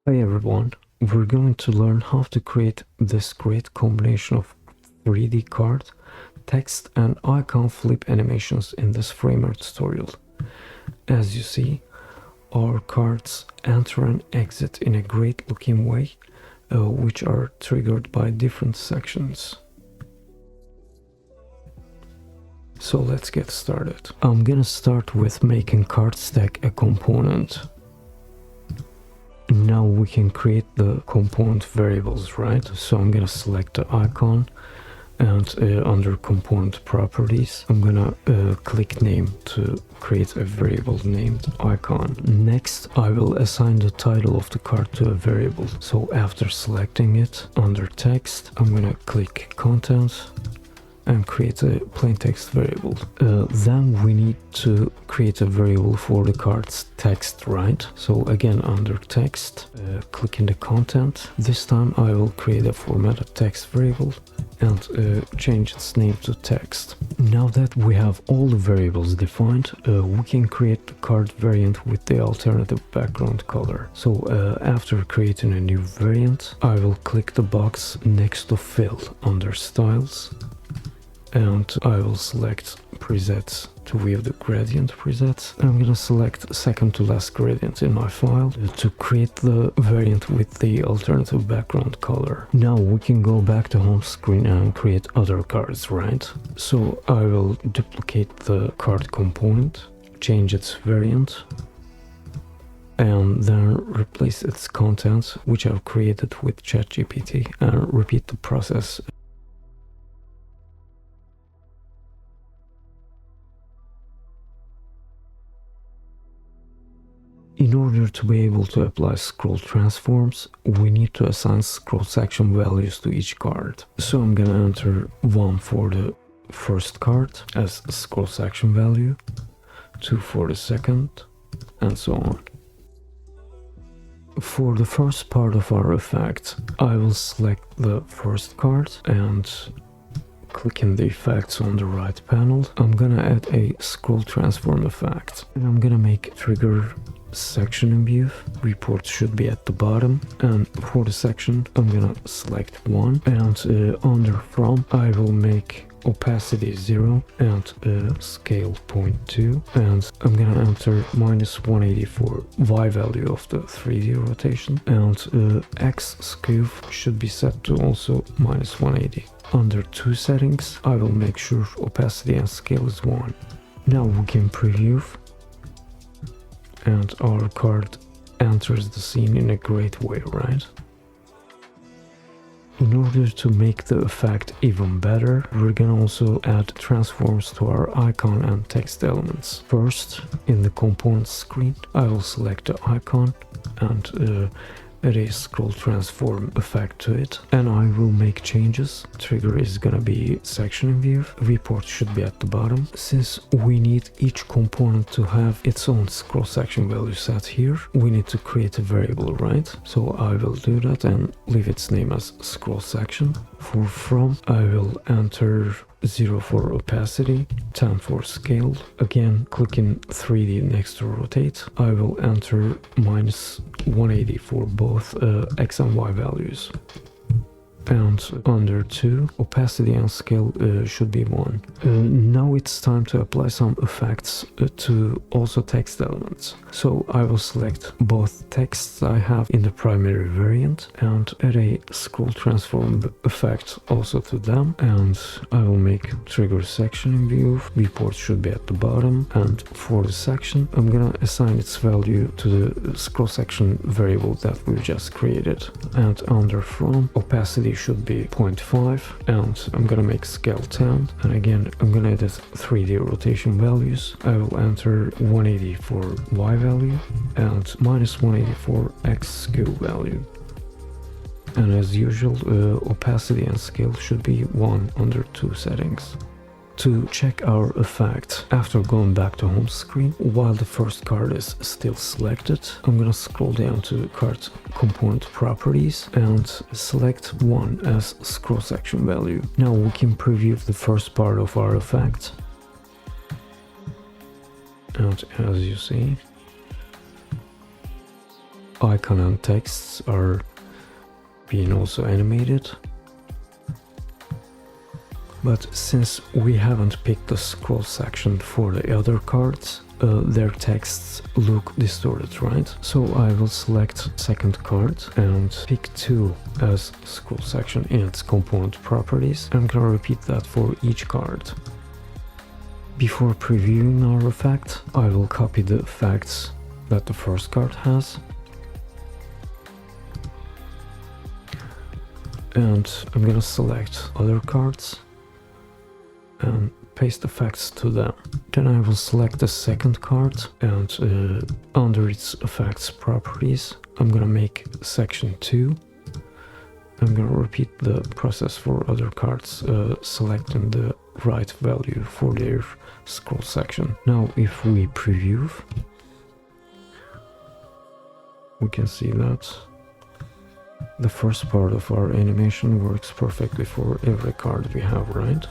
Hi everyone, we're going to learn how to create this great combination of 3D card, text and icon flip animations in this Framer tutorial. As you see, our cards enter and exit in a great looking way, which are triggered by different sections. So let's get started. I'm gonna start with making card stack a component. Now we can create the component variables, right? So I'm gonna select the icon and under component properties, I'm gonna click name to create a variable named icon. Next, I will assign the title of the card to a variable. So after selecting it, under text, I'm gonna click content and create a plain text variable. Then we need to create a variable for the card's text, right? So again, under text, click in the content. This time I will create a formatted text variable and change its name to text. Now that we have all the variables defined, we can create the card variant with the alternative background color. So after creating a new variant, I will click the box next to fill under styles, and I will select presets to view the gradient presets. I'm gonna select second to last gradient in my file to create the variant with the alternative background color. Now we can go back to home screen and create other cards, right? So I will duplicate the card component, change its variant, and then replace its content, which I've created with ChatGPT, and repeat the process. In order to be able to apply scroll transforms, we need to assign scroll section values to each card. So I'm gonna enter 1 for the first card as a scroll section value, 2 for the second, and so on. For the first part of our effect, I will select the first card and click in the effects on the right panel. I'm gonna add a scroll transform effect, and I'm gonna make trigger section in view. Report should be at the bottom, and for the section I'm gonna select 1, and under from I will make opacity 0 and scale 0.2, and I'm gonna enter -180 for Y value of the 3D rotation, and X skew should be set to also -180. Under 2 settings, I will make sure opacity and scale is 1. Now we can preview, and our card enters the scene in a great way, right? In order to make the effect even better, we're gonna also add transforms to our icon and text elements. First, in the components screen, I will select the icon and add a scroll transform effect to it, and I will make changes. Trigger is gonna be section in view. Report should be at the bottom. Since we need each component to have its own scroll section value set here, we need to create a variable, right? So I will do that and leave its name as scroll section. For from, I will enter 0 for opacity, 10 for scale. Again, click in 3D next to rotate. I will enter -180 for both X and Y values. And under 2, opacity and scale should be 1. Now it's time to apply some effects to also text elements. So I will select both texts I have in the primary variant and add a scroll transform effect also to them, and I will make trigger section in view. Report should be at the bottom, and for the section I'm gonna assign its value to the scroll section variable that we just created, and under from, opacity should be 0.5, and I'm gonna make scale 10, and again I'm gonna edit 3D rotation values. I will enter 180 for Y value and -180 for X skew value, and as usual opacity and scale should be 1 under 2 settings. To check our effect, after going back to home screen, while the first card is still selected, I'm gonna scroll down to card component properties and select 1 as scroll section value. Now we can preview the first part of our effect, and as you see, icon and texts are being also animated. But since we haven't picked the scroll section for the other cards, their texts look distorted, right? So I will select second card and pick 2 as scroll section in its component properties. I'm gonna repeat that for each card. Before previewing our effect, I will copy the effects that the first card has. And I'm gonna select other cards and paste effects to them. Then I will select the second card and under its effects properties, I'm gonna make section 2. I'm gonna repeat the process for other cards, selecting the right value for their scroll section. Now if we preview, we can see that the first part of our animation works perfectly for every card we have, right?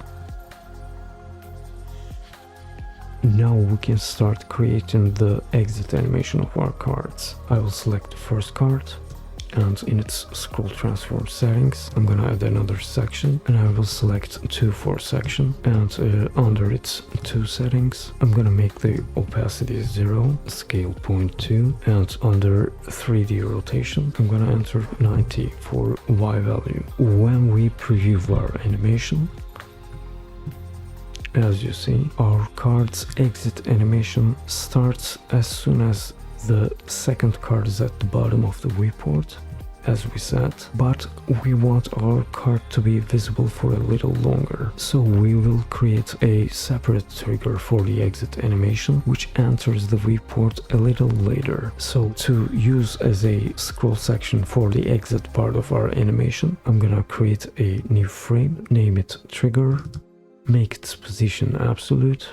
Now we can start creating the exit animation of our cards. I will select the first card and in its scroll transform settings I'm gonna add another section and I will select 2 for section and under its 2 settings I'm gonna make the opacity 0, scale 0.2 and under 3D rotation I'm gonna enter 90 for Y value. When we preview our animation, as you see, our card's exit animation starts as soon as the second card is at the bottom of the viewport, as we said, but we want our card to be visible for a little longer. So we will create a separate trigger for the exit animation, which enters the viewport a little later. So to use as a scroll section for the exit part of our animation, I'm gonna create a new frame, name it trigger, make its position absolute,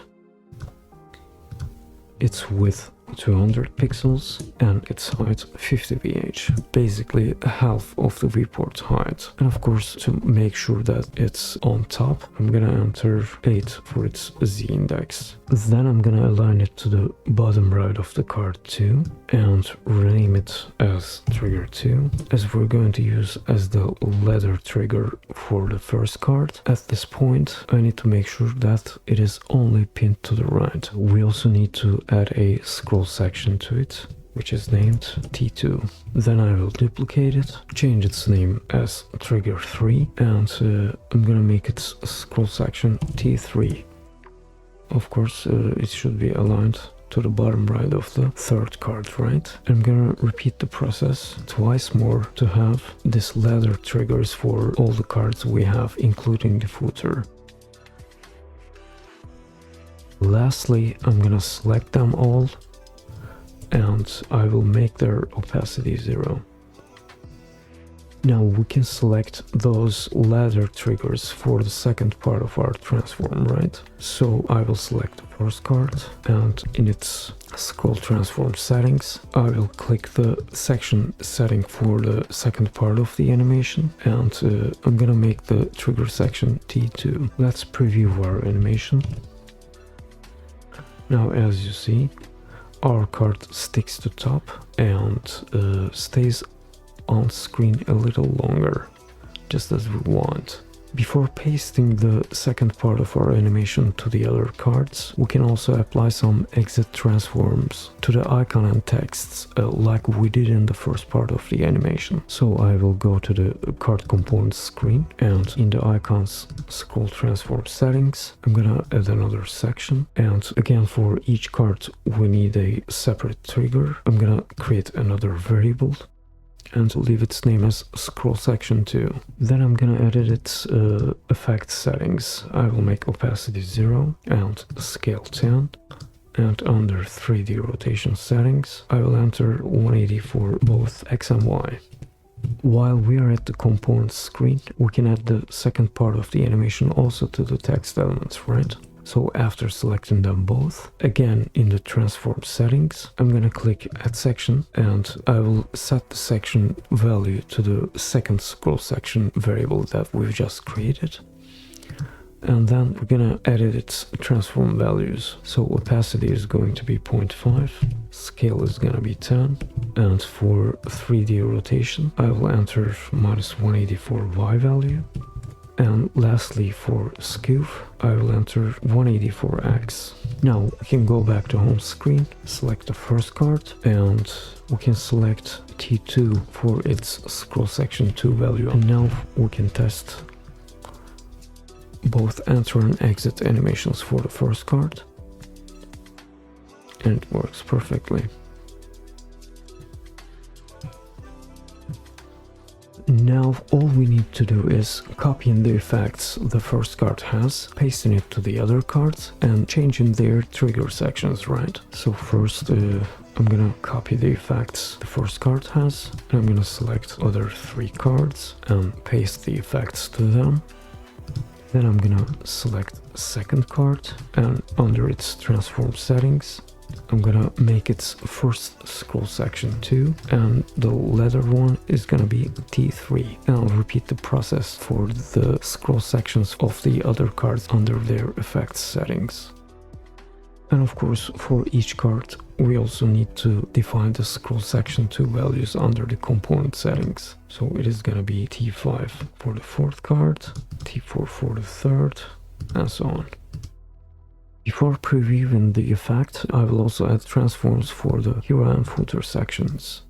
its width 200 pixels and its height 50 VH, basically half of the viewport height. And of course, to make sure that it's on top, I'm gonna enter 8 for its Z index. Then I'm gonna align it to the bottom right of the card 2 and rename it as trigger 2, as we're going to use as the ladder trigger for the first card. At this point, I need to make sure that it is only pinned to the right. We also need to add a scroll section to it, which is named T2. Then I will duplicate it, change its name as trigger 3 and I'm gonna make its scroll section T3. Of course, it should be aligned to the bottom right of the third card, right? I'm gonna repeat the process twice more to have this ladder triggers for all the cards we have, including the footer. Lastly, I'm gonna select them all and I will make their opacity 0. Now we can select those ladder triggers for the second part of our transform, right? So I will select the first card and in its scroll transform settings, I will click the section setting for the second part of the animation and I'm gonna make the trigger section T2. Let's preview our animation. Now as you see, our card sticks to top and stays on screen a little longer, just as we want. Before pasting the second part of our animation to the other cards, we can also apply some exit transforms to the icon and texts like we did in the first part of the animation. So I will go to the card components screen and in the icons scroll transform settings, I'm gonna add another section and again for each card we need a separate trigger. I'm gonna create another variable and leave its name as scroll section 2. Then I'm gonna edit its effect settings. I will make opacity 0 and scale 10. And under 3D rotation settings, I will enter 180 for both X and Y. While we are at the components screen, we can add the second part of the animation also to the text elements, right? So after selecting them both, again in the transform settings, I'm gonna click add section and I will set the section value to the second scroll section variable that we've just created. and then we're gonna edit its transform values. So opacity is going to be 0.5, scale is gonna be 10, and for 3D rotation I will enter minus 184 Y value. And lastly, for skew, I will enter 184x. Now we can go back to home screen, select the first card, and we can select T2 for its scroll section 2 value. And now we can test both enter and exit animations for the first card. And it works perfectly. Now all we need to do is copying the effects the first card has, pasting it to the other cards, and changing their trigger sections, right? So first I'm gonna copy the effects the first card has, and I'm gonna select other 3 cards and paste the effects to them. Then I'm gonna select second card, and under its transform settings I'm gonna make its first scroll section 2, and the leather one is gonna be T3, and I'll repeat the process for the scroll sections of the other cards under their effects settings. And of course, for each card we also need to define the scroll section 2 values under the component settings. So it is gonna be T5 for the fourth card, T4 for the third, and so on. Before previewing the effect, I will also add transforms for the hero and footer sections.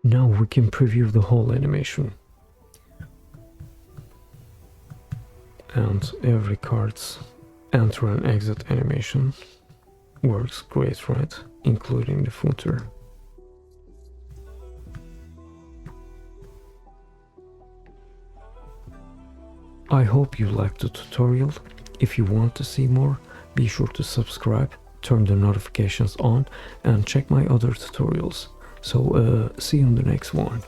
Now we can preview the whole animation. And every card's enter and exit animation works great, right? Including the footer. I hope you liked the tutorial. If you want to see more, be sure to subscribe, turn the notifications on, and check my other tutorials. So see you in the next one.